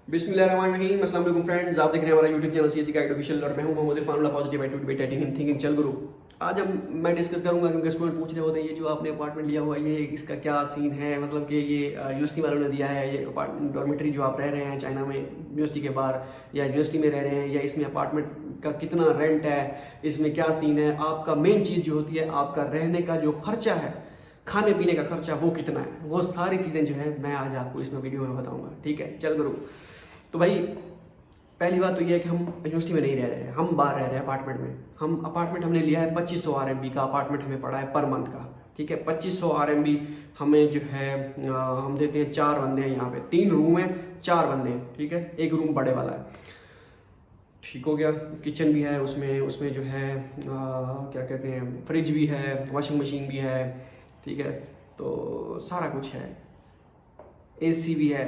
बिस्मिल्लाहिर्रहमानिर्रहीम। अस्सलाम वालेकुम फ्रेंड्स, आप देख रहे हैं हमारा YouTube channel CSC guide official और मैं हूं Mohammad Irfan positive attitude by titanium thinking. चल गुरु, आज मैं डिस्कस करूंगा क्योंकि स्टूडेंट पूछ रहे होते हैं ये जो आपने अपार्टमेंट लिया हुआ है ये इसका क्या सीन है, मतलब कि ये यूनिवर्सिटी वालों ने दिया है, ये डॉर्मेटरी जो आप रह रहे हैं चाइना में यूनिवर्सिटी के बाहर या यूनिवर्सिटी में रह रहे हैं, या इसमें अपार्टमेंट का कितना रेंट है, इसमें क्या सीन है, आपका मेन चीज़ जो होती है आपका रहने का जो खर्चा है, खाने पीने का खर्चा वो कितना है, वो सारी चीज़ें जो है मैं आज आपको इसमें वीडियो में बताऊंगा। ठीक है, चल गुरु। तो भाई पहली बात तो ये है कि हम यूनिवर्सिटी में नहीं रह रहे हैं, हम बाहर रह रहे हैं अपार्टमेंट में। हम अपार्टमेंट हमने लिया है 2500 RMB का अपार्टमेंट हमें पड़ा है पर मंथ का। ठीक है, 2500 RMB हमें जो है हम देते हैं। 4 बंदे हैं यहाँ पे, 3 रूम है, 4 बंदे हैं। ठीक है, एक रूम बड़े वाला है, ठीक हो गया। किचन भी है उसमें, उसमें जो है क्या कहते हैं, फ्रिज भी है, वॉशिंग मशीन भी है। ठीक है, तो सारा कुछ है, AC भी है।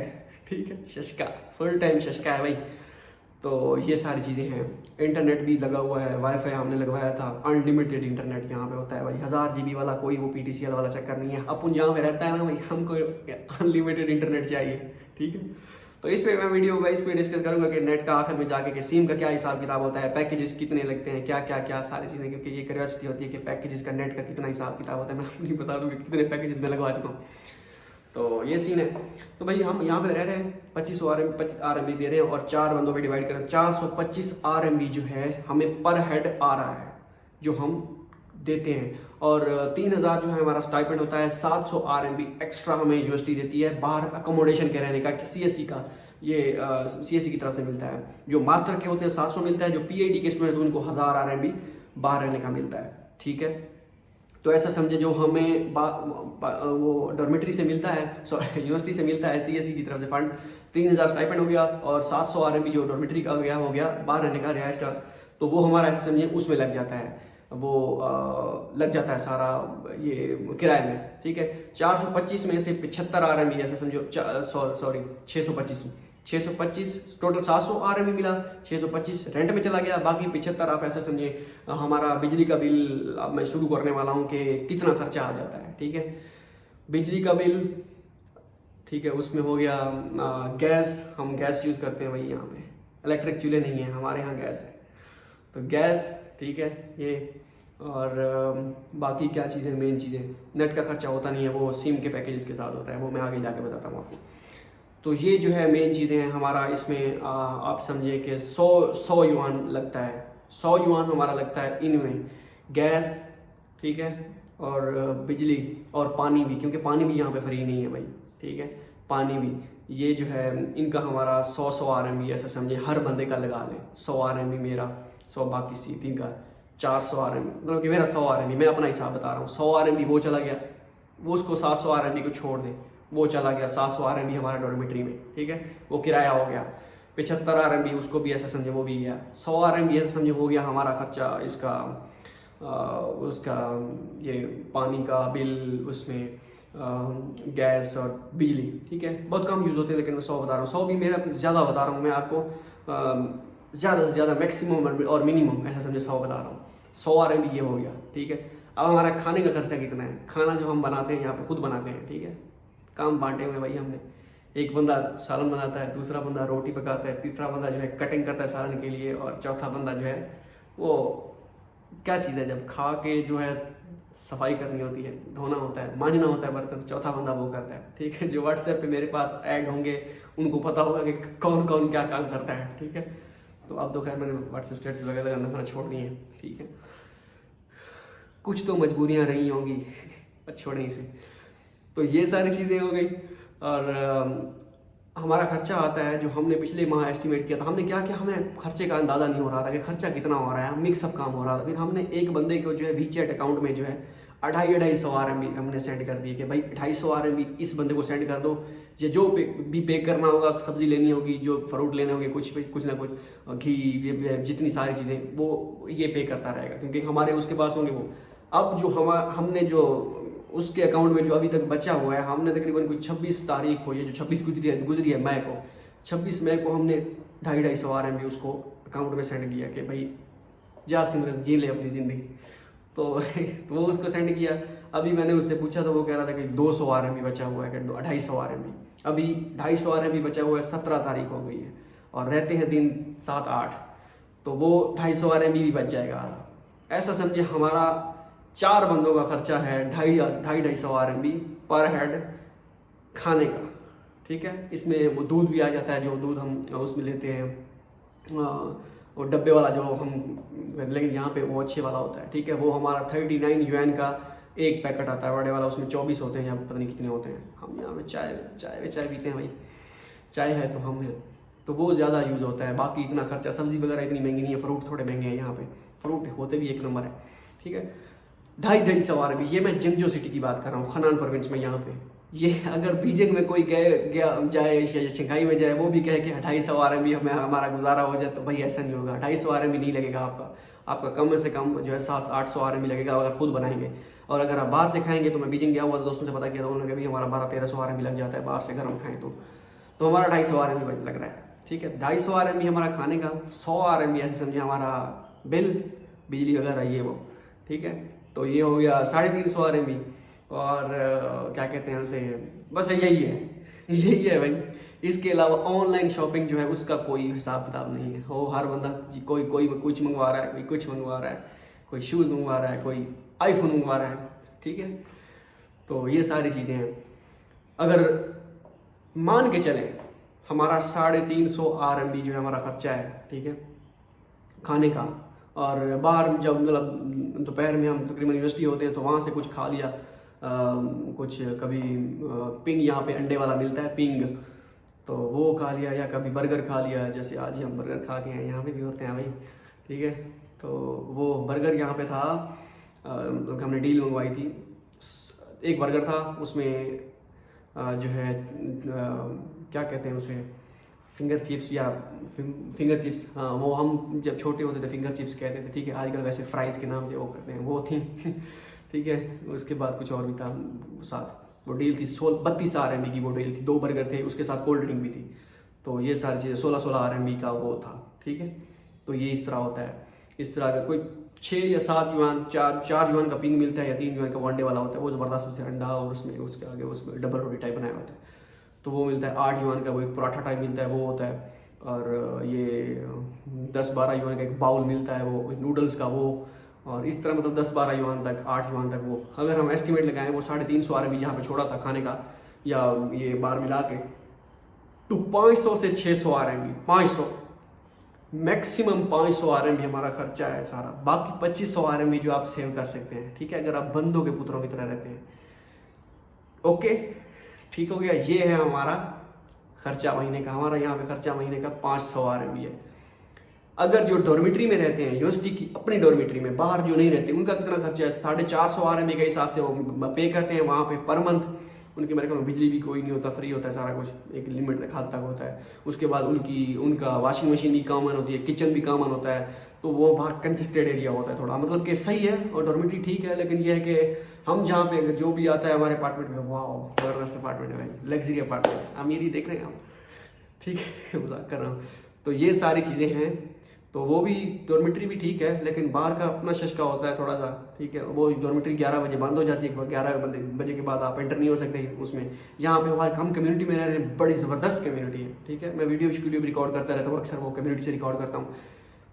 ठीक है, शशका, फुल टाइम शशका है भाई। तो ये सारी चीज़ें हैं। इंटरनेट भी लगा हुआ है, वाईफाई हमने लगवाया था, अनलिमिटेड इंटरनेट यहाँ पे होता है भाई, 1000 GB वाला, कोई वो PTCL वाला चक्कर नहीं है। अपन जहाँ पे रहता है ना भाई, हमको अनलिमिटेड इंटरनेट चाहिए। ठीक है, तो इस पे मैं वीडियो का इस पे डिस्कस करूंगा कि नेट का आखिर में जाके कि सिम का क्या हिसाब किताब होता है, पैकेजेस कितने लगते हैं, क्या क्या क्या सारी चीज़ें, क्योंकि ये क्यूरियोसिटी होती है कि पैकेजेस का नेट का कितना हिसाब किताब होता है। मैं आपको नहीं बता दूँ कि कितने पैकेजेस में लगवा चुका हूँ। तो ये सीन है। तो भाई हम यहाँ पे रह रहे हैं, 2500 RMB दे रहे हैं और 4 बंदों पे डिवाइड करें, 425 RMB जो है हमें पर हेड आ रहा है जो हम देते हैं। और 3000 जो है हमारा स्टाइपेंड होता है। 700 RMB एक्स्ट्रा हमें यूनिवर्सिटी देती है बाहर अकोमोडेशन के रहने का, CSE का, ये CSE की तरफ से मिलता है। जो मास्टर के होते हैं 700 मिलता है, जो PhD के स्टूडेंट उनको 1000 RMB बाहर रहने का मिलता है। ठीक है, तो ऐसा समझे जो हमें वो डॉर्मेटरी से मिलता है, सॉरी यूनिवर्सिटी से मिलता है, CSE की तरफ से फंड, 3000 स्टाइपेंड हो गया और 700 RMB जो डॉर्मेटरी का हो गया बाहर रहने का, रिहाइश का, तो वो हमारा ऐसा समझिए उसमें लग जाता है, वो लग जाता है सारा ये किराए में। ठीक है, 425 में से 75 RMB ऐसा समझो, सॉरी 625 टोटल 700 RMB मिला, 625 रेंट में चला गया, बाकी 75 आप ऐसा समझिए हमारा बिजली का बिल। अब मैं शुरू करने वाला हूँ कि कितना खर्चा आ जाता है। ठीक है, बिजली का बिल, ठीक है, उसमें हो गया गैस, हम गैस यूज़ करते हैं भाई, यहाँ पे इलेक्ट्रिक चूल्हे नहीं है हमारे यहाँ, गैस है, तो गैस। ठीक है, ये और बाकी क्या चीज़ें, मेन चीज़ें, नेट का खर्चा होता नहीं है, वो सिम के पैकेजेस के साथ होता है, वो मैं आगे जाके बताता हूँ आपको। तो ये जो है मेन चीज़ें हैं हमारा इसमें। आप समझिए कि 100 युआन लगता है, 100 युआन हमारा लगता है इनमें, गैस, ठीक है, और बिजली और पानी भी, क्योंकि पानी भी यहाँ पे फ्री नहीं है भाई। ठीक है, पानी भी, ये जो है इनका हमारा 100 RMB ऐसा समझिए हर बंदे का लगा लें। 100 RMB मेरा, 100 बाकी सीटिंग का, 400 RMB, मतलब कि मेरा 100 RMB, मैं अपना हिसाब बता रहा हूँ। 100 RMB वो चला गया, वो उसको 700 RMB को छोड़ दें, वो चला गया 700 RMB हमारा डॉर्मेटरी में। ठीक है, वो किराया हो गया। 75 RMB उसको भी ऐसा समझे वो भी गया। 100 RMB ऐसा समझे हो गया हमारा खर्चा इसका, उसका ये पानी का बिल, उसमें गैस और बिजली। ठीक है, बहुत कम यूज़ होते हैं लेकिन मैं 100 बता रहा हूँ। 100 भी मेरा ज़्यादा बता रहा हूँ मैं आपको, ज़्यादा से ज़्यादा मैक्सिमम और मिनिमम ऐसा समझे 100 बता रहा हूँ। 100 RMB ये हो गया। ठीक है, अब हमारा खाने का खर्चा कितना है, खाना जो हम बनाते हैं यहाँ पे खुद बनाते हैं। ठीक है, काम बांटे हुए भाई हमने, एक बंदा सालन बनाता है, दूसरा बंदा रोटी पकाता है, तीसरा बंदा जो है कटिंग करता है सालन के लिए, और चौथा बंदा जो है वो क्या चीज़ है, जब खा के जो है सफाई करनी होती है, धोना होता है, मांजना होता है बर्तन, चौथा बंदा वो करता है। ठीक है, जो WhatsApp पे मेरे पास ऐड होंगे उनको पता होगा कि कौन कौन क्या काम करता है। ठीक है, तो अब तो खैर मैंने WhatsApp स्टेटस वगैरह करना छोड़ दिए हैं। ठीक है, कुछ तो मजबूरियाँ रही होंगी छोड़ने से। तो ये सारी चीज़ें हो गई। और हमारा खर्चा आता है जो हमने पिछले माह एस्टिमेट किया था। हमने क्या किया, हमें खर्चे का अंदाज़ा नहीं हो रहा था कि खर्चा कितना हो रहा है, मिक्सअप काम हो रहा था। फिर हमने एक बंदे को जो है WeChat अकाउंट में जो है 250 RMB हमने सेंड कर दिए कि भाई 250 RMB इस बंदे को सेंड कर दो, ये जो भी पे करना होगा, सब्जी लेनी होगी, जो फ्रूट लेने होंगे, कुछ ना कुछ, घी, जितनी सारी चीज़ें वो ये पे करता रहेगा, क्योंकि हमारे उसके पास होंगे वो। अब जो हमने जो उसके अकाउंट में जो अभी तक बचा हुआ है, हमने तकरीबन कोई 26 तारीख को, ये जो 26 गुजरी है मई को, 26 मई को हमने 250 RMB उसको अकाउंट में सेंड किया कि भाई जा सिमरन जी ले अपनी ज़िंदगी। तो वो उसको सेंड किया। अभी मैंने उससे पूछा तो वो कह रहा था कि 200 RMB बचा हुआ है, कि 250 RMB। अभी 250 RMB बचा हुआ है, 17 तारीख हो गई है और रहते हैं दिन 7-8, तो वो 250 RMB भी बच जाएगा। ऐसा समझे हमारा 4 बंदों का खर्चा है 250 RMB पर हेड खाने का, ठीक है। इसमें वो दूध भी आ जाता है, जो दूध हम उसमें लेते हैं वो डब्बे वाला जो हम, लेकिन यहाँ पे वो अच्छे वाला होता है, ठीक है। वो हमारा 39 युआन का एक पैकेट आता है बड़े वाला, उसमें 24 होते हैं या पता नहीं कितने होते हैं। हम यहाँ पे चाय पीते हैं भाई, चाय है तो हम हैं, तो वो ज़्यादा यूज़ होता है। बाकी इतना खर्चा, सब्ज़ी वगैरह इतनी महंगी नहीं है, फ्रूट थोड़े महंगे हैं यहाँ पे, फ्रूट होते भी एक नंबर है, ठीक है। 250 RMB, ये मैं जिंगजो सिटी की बात कर रहा हूँ, खनान प्रोविंस में। यहाँ पे ये अगर बीजिंग में कोई जाए या शंघाई में जाए, वो भी कहे कि 250 RMB हमें हमारा गुजारा हो जाए, तो भाई ऐसा नहीं होगा। 250 RMB नहीं लगेगा आपका कम से कम जो है 700-800 RMB लगेगा अगर खुद बनाएंगे। और अगर आप बाहर से खाएंगे, तो मैं बीजिंग गया हुआ तो दोस्तों से पता किया, तो उन्होंने कहा भी हमारा 1200-1300 RMB लग जाता है बाहर से अगर हम खाएँ तो हमारा 250 RMB लग रहा है, ठीक है। 250 RMB हमारा खाने का, 100 RMB ऐसे समझे हमारा बिल, बिजली वगैरह ये वो, ठीक है। तो ये हो गया 350 RMB। और क्या कहते हैं उसे, बस यही है भाई। इसके अलावा ऑनलाइन शॉपिंग जो है उसका कोई हिसाब किताब नहीं है। वो हर बंदा कोई कुछ मंगवा रहा है, कोई कुछ मंगवा रहा है, कोई शूज़ मंगवा रहा है, कोई आईफोन मंगवा रहा है, ठीक है। तो ये सारी चीज़ें हैं। अगर मान के चलें हमारा 350 RMB जो है हमारा खर्चा है, ठीक है, खाने का। और बाहर जब मतलब दोपहर में हम तकरीबन यूनिवर्सिटी होते हैं तो वहाँ से कुछ खा लिया, कुछ कभी पिंग, यहाँ पे अंडे वाला मिलता है पिंग, तो वो खा लिया, या कभी बर्गर खा लिया, जैसे आज ही हम बर्गर खा के हैं, यहाँ पे भी होते हैं भाई, ठीक है। तो वो बर्गर यहाँ पे था, हमने डील मंगवाई थी। एक बर्गर था, उसमें जो है क्या कहते हैं उसे, फिंगर चिप्स या फिंगर चिप्स, हाँ वो हम जब छोटे होते थे फिंगर चिप्स कहते थे, ठीक है। आजकल वैसे फ्राइज़ के नाम से वो करते हैं, वो थी ठीक है। उसके बाद कुछ और भी था साथ, वो डील थी 32 RMB की वो डील थी, 2 बर्गर थे, उसके साथ कोल्ड ड्रिंक भी थी। तो ये सारी चीज़ें 16 RMB का वो था, ठीक है। तो ये इस तरह होता है। इस तरह अगर कोई 6 या 7 युआन, 4 युआन का पिंग मिलता है, या 3 युआन का वनडे वाला होता है, वो ज़बरदस्त होता है, अंडा और उसमें उसके आगे उसमें डबल रोटी टाइप बनाया होता है, तो वो मिलता है। 8 युआन का वो एक पराठा टाइप मिलता है, वो होता है। और ये 10-12 युआन का एक बाउल मिलता है, वो नूडल्स का वो। और इस तरह मतलब 10-12 युआन तक, 8 युआन तक वो, अगर हम एस्टिमेट लगाएं, वो 350 RMB जहाँ पे छोड़ा था खाने का या ये बार मिला के, तो 500 से 600 RMB, 500 मैक्सिमम 500 RMB हमारा खर्चा है सारा। बाकी 2500 RMB जो आप सेव कर सकते हैं, ठीक है, अगर आप बंदों के पुत्रों की तरह रहते हैं। ओके, ठीक हो गया। ये है हमारा खर्चा महीने का। हमारा यहाँ पे खर्चा महीने का 500 RMB है। अगर जो डॉर्मेट्री में रहते हैं, यूनिवर्सिटी की अपनी डॉर्मेट्री में, बाहर जो नहीं रहते, उनका कितना खर्चा है, 450 RMB के हिसाब से वो पे करते हैं वहाँ पे पर मंथ। उनके मेरे ख्याल में बिजली भी कोई नहीं होता, फ्री होता है सारा कुछ, एक लिमिट हद तक होता है। उसके बाद उनका वॉशिंग मशीन भी कॉमन होती है, किचन भी कॉमन होता है, तो वो वहाँ कंजेस्टेड एरिया होता है थोड़ा, मतलब कि सही है। और डॉर्मेट्री ठीक है, लेकिन ये है कि हम जहाँ पे अगर जो भी आता है हमारे अपार्टमेंट में, वाह जबरदस्त अपार्टमेंट है भाई, लग्जरी अपार्टमेंट, अमीरी देख रहे हैं आप, ठीक है, मजाक कर रहा हूँ। तो ये सारी चीज़ें हैं। तो वो भी डॉर्मेट्री भी ठीक है, लेकिन बाहर का अपना शशका होता है थोड़ा सा, ठीक है। वो डॉर्मेट्री 11 बजे बंद हो जाती है, 11 बजे के बाद आप एंटर नहीं हो सकते उसमें। यहाँ पे हमारे हम कम्युनिटी में रह रहे हैं, बड़ी ज़बरदस्त कम्युनिटी है, ठीक है। मैं वीडियो भी रिकॉर्ड करता रहता हूँ, अक्सर वो कम्युनिटी से रिकॉर्ड करता हूँ।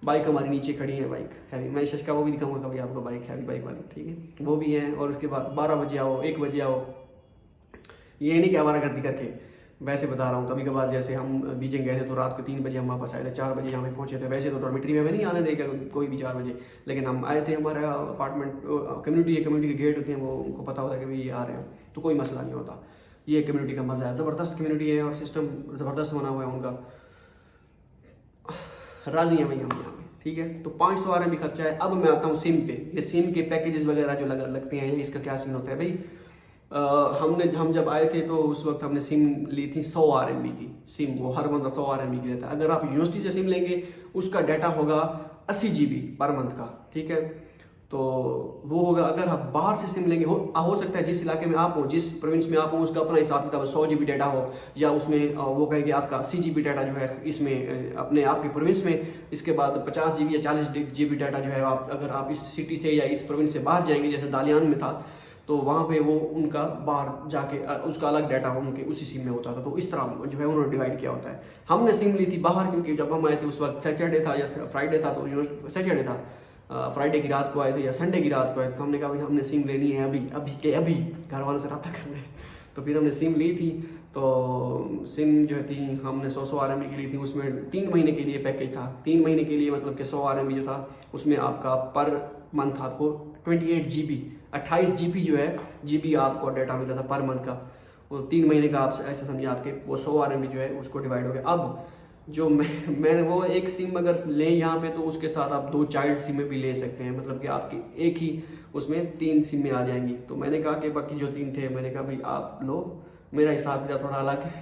बाइक हमारी नीचे खड़ी है, बाइक हैवी, मैं शशका वो भी दिखाऊंगा कभी आपको, बाइक हैवी बाइक वाली, ठीक है, वो भी है। और उसके बाद 12 बजे आओ, 1 बजे आओ, ये नहीं कि हमारा गलती करके, वैसे बता रहा हूँ। कभी कभार जैसे हम बीजिंग गए थे तो रात को 3 बजे हम वापस आए थे, 4 बजे यहाँ पे पहुँचे थे। वैसे तो डॉर्मेट्री में हमें नहीं आने देगा कोई भी 4 बजे, लेकिन हम आए थे, हमारा अपार्टमेंट कम्युनिटी के गेट होते हैं, वो उनको पता होता है कि भाई ये आ रहे हैं, तो कोई मसला नहीं होता। ये कम्युनिटी का मज़ा है, ज़बरदस्त कम्युनिटी है और सिस्टम ज़बरदस्त बना हुआ है उनका, राज़ी हैं भाई हम यहाँ पे, ठीक है। तो 500 RMB खर्चा है। अब मैं आता हूँ सिम पे। ये सिम के पैकेजेस वगैरह जो लगते हैं, इसका क्या सीन होता है भाई। हम जब आए थे तो उस वक्त हमने सिम ली थी 100 RMB की सिम, वो हर बंदा 100 RMB की लेता है। अगर आप यूनिवर्सिटी से सिम लेंगे, उसका डाटा होगा 80 GB पर मंथ का, ठीक है। तो वो होगा। अगर आप बाहर से सिम लेंगे, हो सकता है जिस इलाके में आप हो, जिस प्रोविंस में आप हो, उसका अपना हिसाब किताब 100 GB डाटा हो, या उसमें वो कहेंगे आपका 80 GB डाटा जो है इसमें अपने आपके प्रोविंस में, इसके बाद 50 GB या 40 GB डाटा जो है आप, अगर आप इस सिटी से या इस प्रोविंस से बाहर जाएंगे, जैसे दालियान में था, तो वहाँ पे वो उनका बाहर जाके उसका अलग डाटा उनके उसी सिम में होता था। तो इस तरह जो है उन्होंने डिवाइड किया होता है। हमने सिम ली थी बाहर, क्योंकि जब हम आए थे उस वक्त सैटरडे था या फ्राइडे था, तो सैटरडे था, फ्राइडे की रात को आए थे या संडे की रात को आए थे। तो हमने कहा भाई हमने सिम लेनी है अभी अभी के अभी, घर वालों से रब्ता करना है। तो फिर हमने सिम ली थी। तो सिम जो थी हमने 100 RMB की ली थी। उसमें 3 महीने के लिए पैकेज था। 3 महीने के लिए मतलब कि 100 RMB जो था उसमें आपका पर मंथ आपको 28 GB 28 GB जो है GB आपको डाटा मिलता था पर मंथ का। वो 3 महीने का आप ऐसे समझिए आपके वो 100 RMB जो है उसको डिवाइड हो गया। अब जो मैं वो एक सिम अगर लें यहाँ पे तो उसके साथ आप 2 चाइल्ड सिमें भी ले सकते हैं, मतलब कि आपकी एक ही उसमें 3 सिमें आ जाएंगी। तो मैंने कहा कि बाकी जो 3 थे मैंने कहा भाई आप लो, मेरा हिसाब किताब थोड़ा अलग है,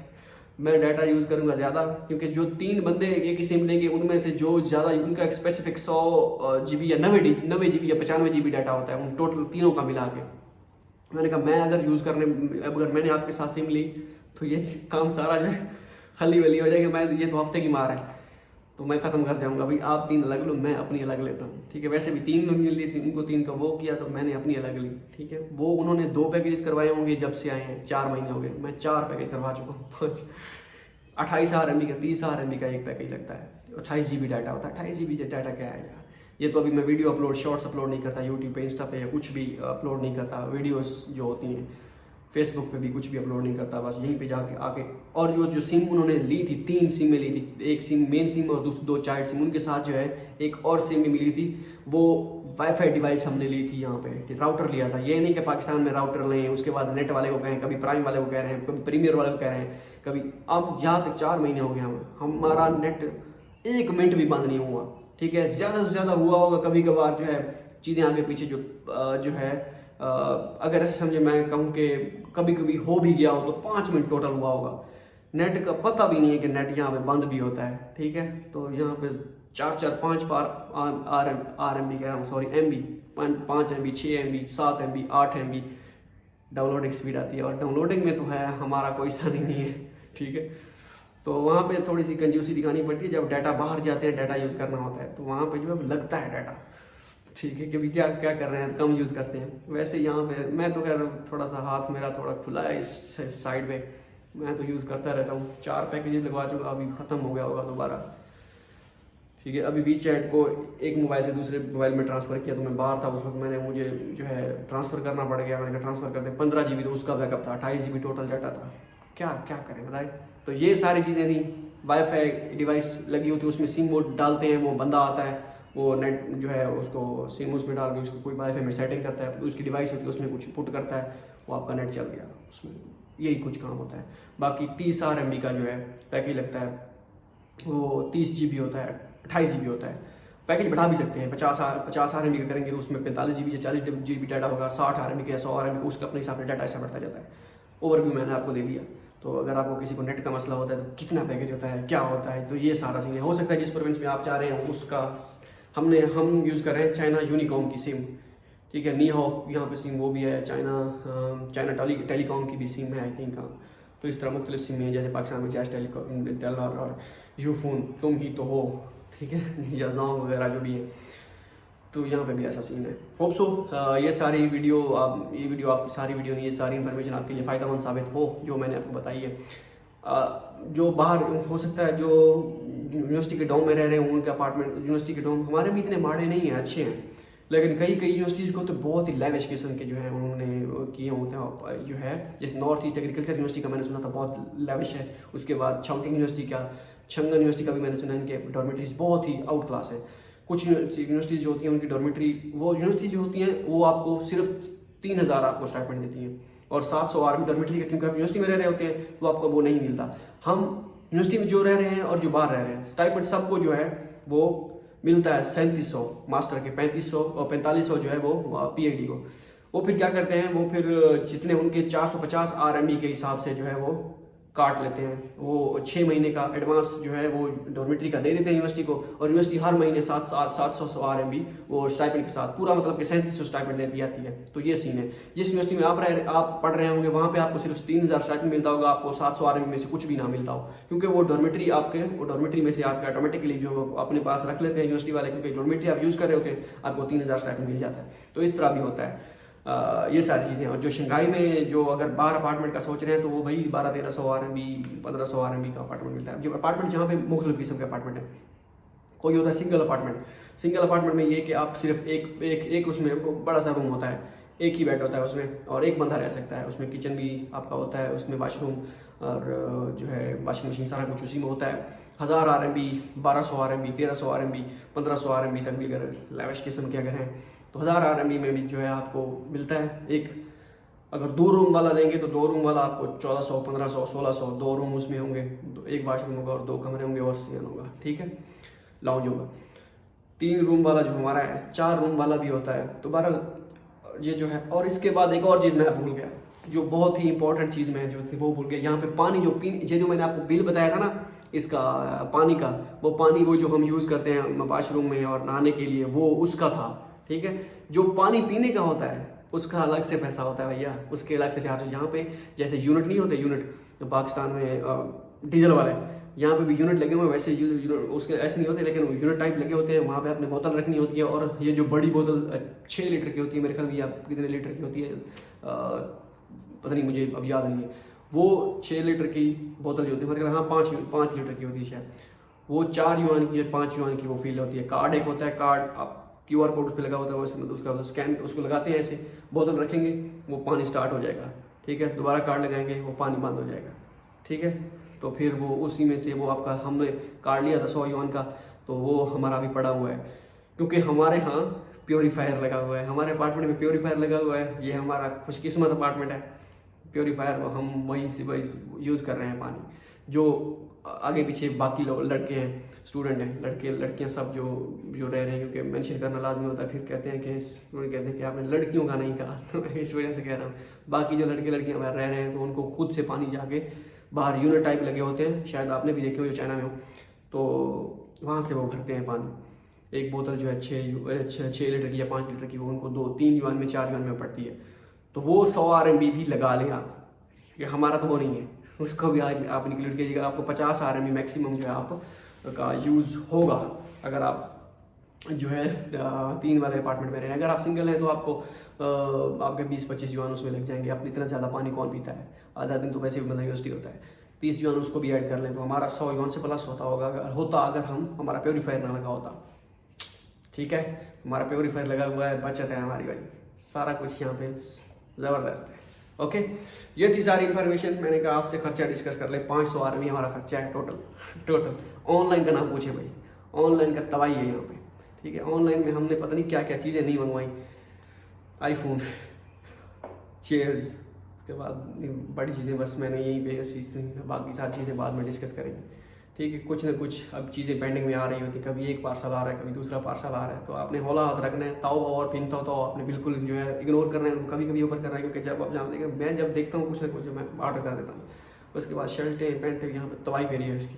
मैं डाटा यूज़ करूँगा ज़्यादा, क्योंकि जो 3 बंदे एक ही सिम लेंगे उनमें से जो ज़्यादा उनका एक स्पेसिफिक 100 GB या 90 GB या 95 GB डाटा होता है उन टोटल तीनों का मिला के। मैंने कहा मैं अगर यूज़ करने अगर मैंने आपके साथ सिम ली तो ये काम सारा जो है खली वली हो जाएगा, मैं ये तो हफ्ते की मार है तो मैं ख़त्म कर जाऊंगा। भाई आप 3 अलग लो, मैं अपनी अलग लेता हूँ, ठीक है। वैसे भी 3 मिल ली थी, उनको 3 का वो किया तो मैंने अपनी अलग ली, ठीक है। वो उन्होंने 2 पैकेज करवाए होंगे जब से आए हैं, 4 महीने हो गए, मैं 4 पैकेज करवा चुका हूँ। 28 RMB का 30 RMB का एक पैकेज लगता है, 28 GB डाटा होता है। 28 GB डाटा क्या है यार, ये तो अभी मैं वीडियो अपलोड शॉर्ट्स अपलोड नहीं करता यूट्यूब पे, इंस्टा पे या कुछ भी अपलोड नहीं करता, वीडियोस जो होती हैं फेसबुक पे भी कुछ भी अपलोड नहीं करता, बस यहीं पे जाके आके। और जो सिम उन्होंने ली थी, 3 सिमें ली थी, एक सिम मेन सिम और 2 चाइल्ड सिम, उनके साथ जो है एक और सिम भी मिली थी। वो वाईफाई डिवाइस हमने ली थी यहाँ पे, राउटर लिया था। ये नहीं कि पाकिस्तान में राउटर लें उसके बाद नेट वाले को कहें, कभी प्राइम वाले को कह रहे हैं, कभी प्रीमियर वाले को कह रहे हैं, कभी अब यहाँ तक 4 महीने हो गए हमारा नेट 1 मिनट भी बंद नहीं हुआ, ठीक है। ज़्यादा से ज़्यादा हुआ होगा कभी कभार जो है चीज़ें आगे पीछे जो है अगर ऐसे समझे मैं कहूँ कि कभी कभी हो भी गया हो तो 5 मिनट टोटल हुआ होगा। नेट का पता भी नहीं है कि नेट यहाँ पे बंद भी होता है, ठीक है। तो यहाँ पे 4-4-5 बार RMB कह रहा हूँ, sorry MB, 5 MB 6 MB 7 MB 8 MB downloading speed आती है। और डाउनलोडिंग में तो है हमारा कोई सा नहीं है, ठीक है। तो वहाँ पे थोड़ी सी कंजूसी दिखानी पड़ती है, जब डाटा बाहर जाते हैं डाटा यूज़ करना होता है तो वहाँ पे जो है लगता है डाटा, ठीक है, क्योंकि क्या क्या कर रहे हैं कम यूज़ करते हैं। वैसे यहाँ पे मैं तो खैर थोड़ा सा हाथ मेरा थोड़ा खुला है इस साइड पे, मैं तो यूज़ करता रहता हूँ। 4 पैकेजेस लगवा चुका, अभी ख़त्म हो गया होगा दोबारा, ठीक है। अभी वीचैट को एक मोबाइल से दूसरे मोबाइल में ट्रांसफ़र किया, तो मैं बाहर था उस वक्त, मैंने मुझे जो है ट्रांसफ़र करना पड़ गया। मैंने कहा ट्रांसफ़र करते 15 GB तो उसका बैकअप था, 28 GB टोटल डाटा था, क्या क्या करें बताए। तो ये सारी चीज़ें थी। वाईफाई डिवाइस लगी होती है, उसमें सिम वो डालते हैं, वो बंदा आता है, वो नेट जो है उसको सिम उसमें डाल के उसको कोई वाईफाई में सेटिंग करता है, तो उसकी डिवाइस होती है उसमें कुछ पुट करता है, वो आपका नेट चल गया, उसमें यही कुछ काम होता है। बाकी 30 RMB का जो है पैकेज लगता है, वो 30 GB होता है, 28 GB होता है। पैकेज बढ़ा भी सकते हैं, 50 RMB का करेंगे तो उसमें 45 GB या 40 GB डाटा होगा, 60 RMB का 100 RMB उसका अपने हिसाब से डाटा ऐसा बढ़ता जाता है। ओवरव्यू मैंने आपको दे दिया। तो अगर आपको किसी को नेट का मसला होता है तो कितना पैकेज होता है, क्या होता है, तो ये सारा सीन है। हो सकता है जिस प्रोविंस में आप जा रहे हैं उसका हम यूज़ कर रहे हैं चाइना यूनिकॉम की सिम, ठीक है। नी हाओ यहाँ पे सिम वो भी है, चाइना टेलीकॉम की भी सिम है आई थिंक। तो इस तरह मुख्तलिफ सिम है, जैसे पाकिस्तान में जैस टेल और यूफोन तुम ही तो हो, ठीक है, या जाम वगैरह जो भी है, तो यहाँ पे भी ऐसा सीन है। होप सो ये वीडियो आपकी सारी वीडियो नहीं, ये सारी इन्फॉर्मेशन आपके लिए फ़ायदेमंद साबित हो जो मैंने आपको बताई है। जो बाहर हो सकता है जो यूनिवर्सिटी के डोम में रह रहे हैं उनके अपार्टमेंट, यूनिवर्सिटी के डोम हमारे भी इतने माड़े नहीं हैं, अच्छे हैं, लेकिन कई यूनिवर्सिटीज़ को तो बहुत ही लेविश किस्म के जो है उन्होंने किए होते हैं जो है। जैसे नॉर्थ ईस्ट एग्रीकल्चर यूनिवर्सिटी का मैंने सुना था बहुत लेविश है। उसके बाद छांगटिंग यूनिवर्सिटी का, छंगन यूनिवर्सिटी का भी मैंने सुना इनके डॉर्मेटरीज बहुत ही आउट क्लास है। कुछ यूनिवर्सिटीज़ जो होती हैं उनकी डॉर्मेटरी, वो यूनिवर्सिटीज़ जो होती हैं वो आपको सिर्फ 3000 आपको स्टाइपेंड देती हैं, और 700 RMB डॉर्मेटरी का, क्योंकि आप यूनिवर्सिटी में रह रहे होते हैं तो आपको वो नहीं मिलता। हम यूनिवर्सिटी में जो रह रहे हैं और जो बाहर रह रहे हैं, स्टाइपेंड सबको जो है वो मिलता है 3700 मास्टर के, 3500 और 4500 जो है वो PhD को। वो फिर क्या करते हैं, वो फिर जितने उनके 450 RMB के हिसाब से जो है वो काट लेते हैं, वो 6 महीने का एडवांस जो है वो डॉर्मेटरी का दे देते हैं यूनिवर्सिटी को, और यूनिवर्सिटी हर महीने 700 RMB वो स्टाइपेंड के साथ पूरा मतलब कि 3700 स्टाइपेंड देती जाती है। तो ये सीन है। जिस यूनिवर्सिटी में आप पढ़ रहे होंगे वहाँ पे आपको सिर्फ 3000 स्टाइपेंड मिलता होगा, आपको 700 RMB में से कुछ भी ना मिलता हो, क्योंकि वो डॉर्मेटरी में से आपके ऑटोमेटिकली जो अपने पास रख लेते हैं यूनिवर्सिटी वाले, क्योंकि डॉर्मेटरी आप यूज़ कर रहे होते हैं आपको 3000 स्टाइपेंड मिल जाता है। तो इस तरह भी होता है। ये सारी चीज़ें। और जो शंघाई में जो अगर बाहर अपार्टमेंट का सोच रहे हैं तो वो भाई 1200-1300 RMB 1500 RMB का अपार्टमेंट मिलता है। जो अपार्टमेंट जहाँ पे मुख्तलिफ किस्म के अपार्टमेंट है, कोई होता है सिंगल अपार्टमेंट में ये कि आप सिर्फ एक उसमें बड़ा सा रूम होता है, एक ही बेड होता है उसमें और एक बंदा रह सकता है उसमें। किचन भी आपका होता है उसमें, वाशरूम और जो है वॉशिंग मशीन सारा कुछ उसी में होता है। 1000 RMB 1200 RMB 1300 RMB 1500 RMB तक भी अगर लैविश किस्म के अगर हैं तो 1000 RMB में भी जो है आपको मिलता है। एक अगर 2 रूम वाला लेंगे तो 2 रूम वाला आपको 1400 1500 1600, 2 रूम उसमें होंगे, एक वाशरूम होगा और 2 कमरे होंगे और सियन होगा, ठीक है, लाउंज होगा। 3 रूम वाला जो हमारा है, 4 रूम वाला भी होता है। तो बहरहाल ये जो है, और इसके बाद एक और चीज़ मैं भूल गया, जो बहुत ही इंपॉर्टेंट चीज़ मैं जो थी वो भूल गया। यहाँ पे पानी जो ये जो मैंने आपको बिल बताया था ना इसका पानी का, वो पानी वो जो हम यूज़ करते हैं वाशरूम में और नहाने के लिए, वो उसका था, ठीक है। जो पानी पीने का होता है उसका अलग से पैसा होता है भैया, उसके अलग से चार्ज। यहाँ पे जैसे यूनिट नहीं होते, यूनिट तो पाकिस्तान में डीजल वाले, यहाँ पे भी यूनिट लगे हुए हैं, वैसे उसके ऐसे नहीं होते लेकिन यूनिट टाइप लगे होते हैं। वहाँ पे आपने बोतल रखनी होती है और ये जो बड़ी बोतल 6 लीटर की होती है, मेरे ख्याल में आप कितने लीटर की होती है पता नहीं, मुझे अब याद नहीं है। वो 6 लीटर की बोतल जो होती है, मेरे ख्याल हाँ 5 लीटर की होती है शायद, वो 4 युआन की 5 युआन की वो फील होती है। कार्ड एक होता है, कार्ड आप QR कोड उस पर लगा होता है, वैसे मतलब उसका स्कैन उसको लगाते हैं, ऐसे बोतल रखेंगे वो पानी स्टार्ट हो जाएगा, ठीक है। दोबारा कार्ड लगाएंगे वो पानी बंद हो जाएगा, ठीक है। तो फिर वो उसी में से वो आपका, हमने कार्ड लिया था 100 युआन का, तो वो हमारा अभी पड़ा हुआ है क्योंकि हमारे यहाँ प्योरीफायर लगा हुआ है, हमारे अपार्टमेंट में प्योरीफायर लगा हुआ है। ये हमारा खुशकिस्मत अपार्टमेंट है, प्योरीफायर हम वहीं से वही यूज़ कर रहे हैं पानी। जो आगे पीछे बाकी लोग लड़के हैं, स्टूडेंट हैं, लड़के लड़कियां सब जो रह रहे हैं, क्योंकि मेंशन करना लाजमी होता है, फिर कहते हैं कि स्टूडेंट कहते हैं कि आपने लड़कियों का नहीं कहा, तो इस वजह से कह रहा हूँ। बाकी जो लड़के लड़कियां रह रहे हैं तो उनको खुद से पानी जाके बाहर यूनिट टाइप लगे होते हैं, शायद आपने भी देखे हो जो चाइना में हो, तो वहाँ से वो भरते हैं पानी। एक बोतल जो है 6 लीटर की या 5 लीटर की, वो उनको 2-3 युआन में 4 युआन में पड़ती है। तो वो 100 RMB भी लगा लें आप, कि हमारा तो वो नहीं है, उसको भी आप इंक्लूड कीजिएगा। आपको 50 RMB मैक्सिमम जो है आप का यूज़ होगा अगर आप जो है 3 वाले अपार्टमेंट में रहें। अगर आप सिंगल हैं तो आपको आपके 20-25 युआन उसमें लग जाएंगे। आप इतना ज़्यादा पानी कौन पीता है, आधा दिन तो वैसे भी बंदा यूनिवर्सिटी होता है। 30 युआन उसको भी ऐड कर लें तो हमारा 100 युआन से प्लस होता होगा, अगर हम हमारा प्योरीफायर ना लगा होता, ठीक है। हमारा प्योरीफायर लगा हुआ है, बचत है हमारी भाई, सारा कुछ यहाँ पे ज़बरदस्त है। ओके, ये थी सारी इन्फॉर्मेशन। मैंने कहा आपसे खर्चा डिस्कस कर ले। 500 RMB हमारा खर्चा है टोटल। ऑनलाइन का ना पूछे भाई, ऑनलाइन का तबाही है यहाँ पे, ठीक है। ऑनलाइन में हमने पता नहीं क्या क्या चीज़ें नहीं मंगवाई, आईफोन, चेयर्स, उसके बाद बड़ी चीज़ें बस मैंने यहीं पे चीज़, बाकी सारी चीज़ें बाद में डिस्कस करेंगे, ठीक है। कुछ ना कुछ अब चीज़ें पेंडिंग में आ रही होती, कभी एक पार्सल आ रहा है, कभी दूसरा पार्सल आ रहा है, तो आपने हौला हाथ रखना है। ताओ और पिन तो आपने बिल्कुल जो है इग्नोर करना है, कभी कभी ऊपर करना है, क्योंकि जब आप जहाँ देखें, मैं जब देखता हूँ कुछ ना कुछ मैं ऑर्डर कर देता हूँ। उसके बाद शर्टें पैंटें यहाँ पर तबाही करी है इसकी,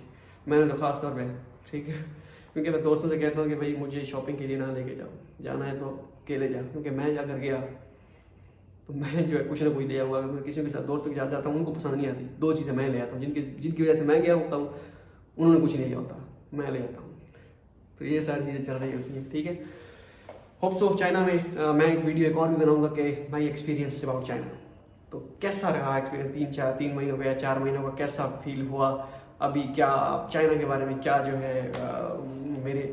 मैंने तो खास तौर पर, ठीक है। क्योंकि मैं दोस्तों से कहता हूँ कि भाई मुझे शॉपिंग के लिए ना लेके जाओ, जाना है तो अकेले जाओ, क्योंकि मैं अगर गया तो मैं जो है कुछ ना कुछ ले आऊँगा। मैं किसी के साथ दोस्तों के साथ जाता हूँ, उनको पसंद नहीं आती, 2 चीज़ें मैं ले आता हूँ जिनकी वजह से मैं गया होता हूँ, उन्होंने कुछ नहीं लिया होता, मैं ले आता हूँ। तो ये सारी चीज़ें चल रही होती हैं, ठीक है। होप सो चाइना में मैं एक वीडियो एक और भी बनाऊंगा कि माई एक्सपीरियंस अबाउट चाइना। तो कैसा रहा एक्सपीरियंस, 3 महीनों का या 4 महीनों का कैसा फील हुआ, अभी क्या चाइना के बारे में क्या जो है मेरे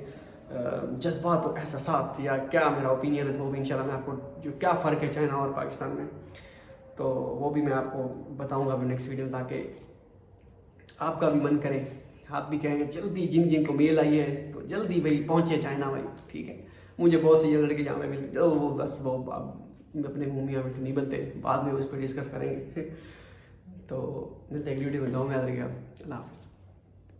जज्बात और एहसासात या क्या मेरा ओपिनियन है, तो वो भी इंशाल्लाह मैं आपको जो क्या फ़र्क है चाइना और पाकिस्तान में, तो वो भी मैं आपको बताऊँगा अभी नेक्स्ट वीडियो में, ताकि आपका भी मन करे, आप भी कहेंगे जल्दी जिन को मेल आई है तो जल्दी भाई पहुँचे चाइना भाई, ठीक है। मुझे बहुत सी लड़के जहाँ पे मिलते वो बस वो अपने मुँह मियाँ मिठू नहीं बनते, बाद में उस पर डिस्कस करेंगे। तो मिलते हैं वीडियो में, गाँव में आ जाएगा। अल्लाह हाफ़िज़।